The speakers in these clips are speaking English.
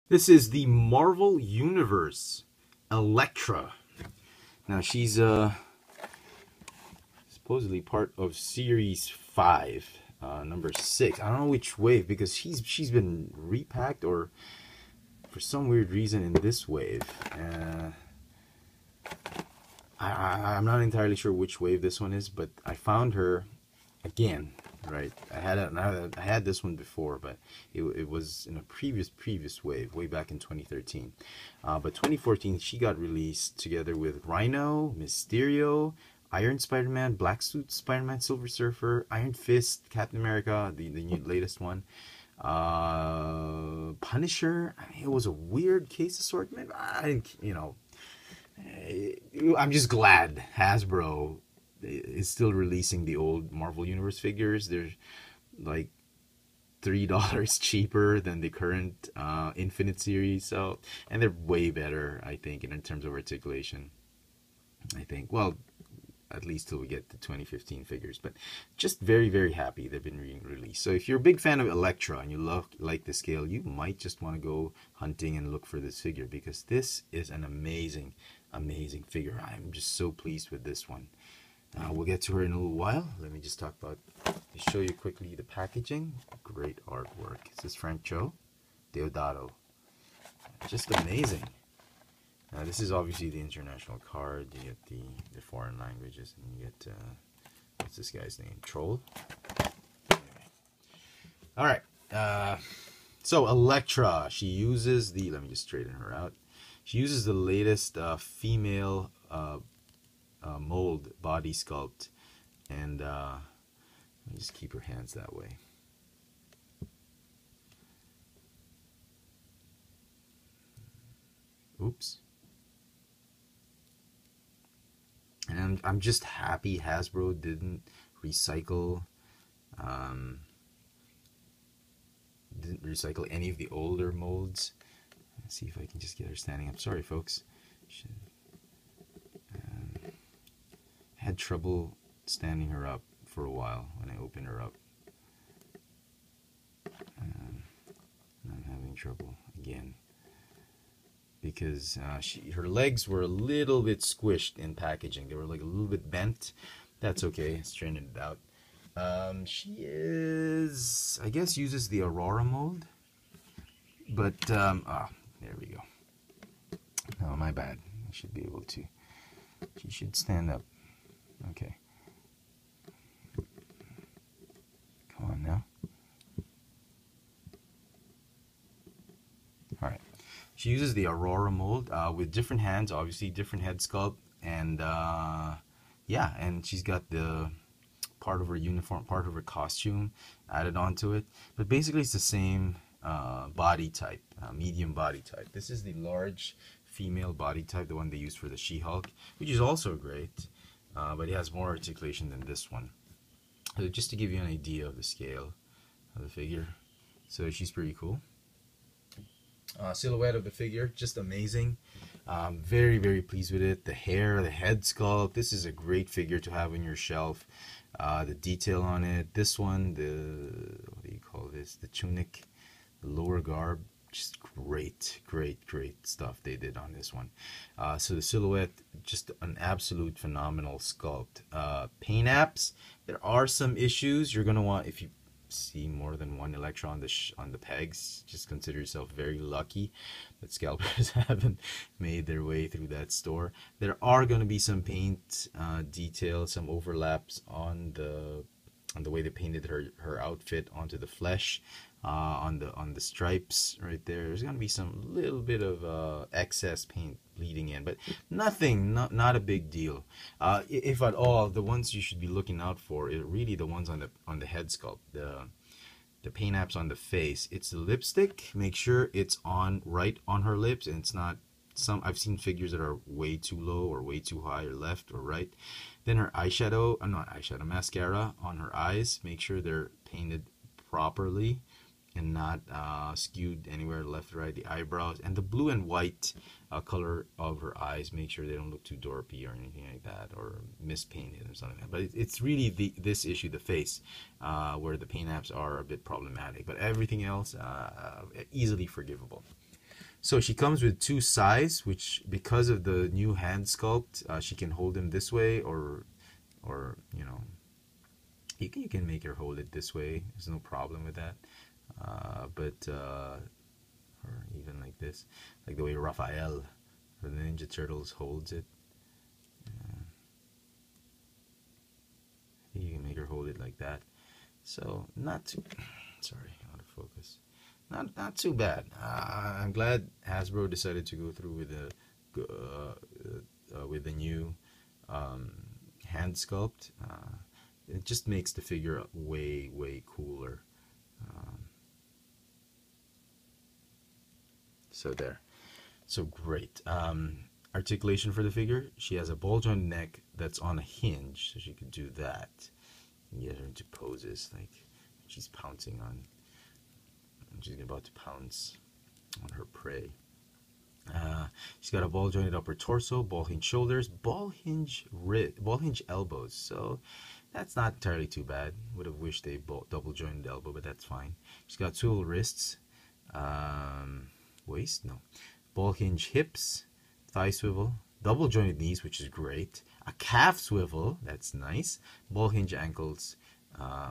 This is the Marvel Universe Elektra. Now she's supposedly part of Series 5, number 6. I don't know which wave because she's been repacked or for some weird reason in this wave. I'm not entirely sure which wave this one is, but I found her again. Right, I had this one before, but it was in a previous wave, way back in 2013. But 2014, she got released together with Rhino, Mysterio, Iron Spider-Man, Black Suit Spider-Man, Silver Surfer, Iron Fist, Captain America, the new latest one, Punisher. I mean, it was a weird case assortment. I'm just glad Hasbro is still releasing the old Marvel Universe figures. They're like $3 cheaper than the current Infinite series, so, and they're way better, I think, in terms of articulation. I think, well, at least till we get the 2015 figures, but just very happy they've been released. So if you're a big fan of Elektra and you like the scale, you might just want to go hunting and look for this figure, because this is an amazing figure. I'm just so pleased with this one. We'll get to her in a little while. Let me just show you quickly the packaging. Great artwork. This is Franco Deodato. Just amazing. Now this is obviously the international card. You get the foreign languages, and you get, what's this guy's name? Troll? Anyway. Alright. So Elektra, she uses let me just straighten her out. She uses the latest female mold body sculpt, and let me just keep her hands that way. Oops. And I'm just happy Hasbro didn't recycle any of the older molds. Let's see if I can just get her standing up. Sorry folks, had trouble standing her up for a while when I opened her up. I'm having trouble again because her legs were a little bit squished in packaging. They were like a little bit bent. That's okay. Straighten it out. She is, I guess, uses the Aurora mold, but there we go. Oh, my bad. I should be able to. She should stand up. Okay. Come on now. Alright. She uses the Aurora mold with different hands, obviously, different head sculpt, and yeah, and she's got the part of her uniform, part of her costume added onto it. But basically it's the same body type, medium body type. This is the large female body type, the one they use for the She-Hulk, which is also great. But it has more articulation than this one. So just to give you an idea of the scale of the figure. So she's pretty cool. Silhouette of the figure, just amazing. Very pleased with it. The hair, the head sculpt. This is a great figure to have on your shelf. The detail on it. This one, what do you call this? The tunic, the lower garb. Just great stuff they did on this one. So the silhouette, just an absolute phenomenal sculpt. Paint apps, there are some issues. You're gonna want, if you see more than one Elektra on the pegs, just consider yourself very lucky that scalpers haven't made their way through that store. There are going to be some paint details, some overlaps on the way they painted her outfit onto the flesh, on the stripes right there. There's going to be some little bit of excess paint bleeding in, but nothing, not a big deal. If at all, the ones you should be looking out for are really the ones on the head sculpt, the paint apps on the face. It's the lipstick. Make sure it's right on her lips, and it's not I've seen figures that are way too low or way too high, or left or right. Then her eyeshadow, mascara on her eyes. Make sure they're painted properly and not skewed anywhere left or right. The eyebrows and the blue and white color of her eyes, make sure they don't look too dorpy or anything like that, or mispainted or something like that. But it's really this issue, the face, where the paint apps are a bit problematic, but everything else easily forgivable. So she comes with two sides, which because of the new hand sculpt, she can hold him this way, or you know, you can make her hold it this way. There's no problem with that. Or even like this, like the way Raphael from the Ninja Turtles holds it. You can make her hold it like that. So not too. Sorry, out of focus. Not too bad. I'm glad Hasbro decided to go through with the new hand sculpt. It just makes the figure way cooler. So there. So great. Articulation for the figure. She has a ball joint neck that's on a hinge, so she could do that. You can get her into poses like she's pouncing on. She's about to pounce on her prey. She's got a ball jointed upper torso, ball hinge shoulders, ball hinge elbows. So that's not entirely too bad. Would have wished they double jointed elbow, but that's fine. She's got swivel wrists, waist, no, ball hinge hips, thigh swivel, double jointed knees, which is great. A calf swivel, that's nice. Ball hinge ankles.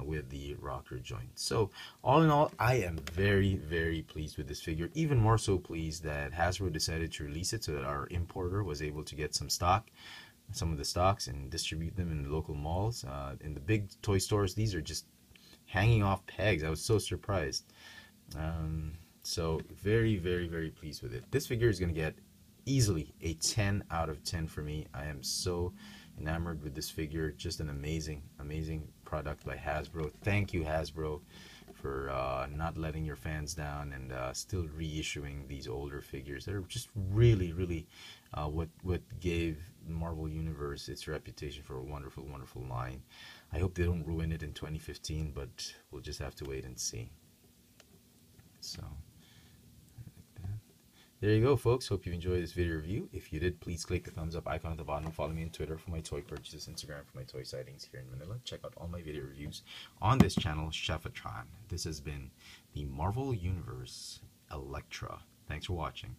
With the rocker joint. So all in all, I am very pleased with this figure. Even more so pleased that Hasbro decided to release it so that our importer was able to get some of the stocks, and distribute them in the local malls. In the big toy stores, these are just hanging off pegs. I was so surprised. So very pleased with it. This figure is going to get easily a 10 out of 10 for me. I am so enamored with this figure. Just an amazing product by Hasbro. Thank you, Hasbro, for not letting your fans down and still reissuing these older figures. They're just really what gave Marvel Universe its reputation for a wonderful line. I hope they don't ruin it in 2015, but we'll just have to wait and see. So there you go, folks. Hope you enjoyed this video review. If you did, please click the thumbs up icon at the bottom. Follow me on Twitter for my toy purchases, Instagram for my toy sightings here in Manila. Check out all my video reviews on this channel, Chefatron. This has been the Marvel Universe Elektra. Thanks for watching.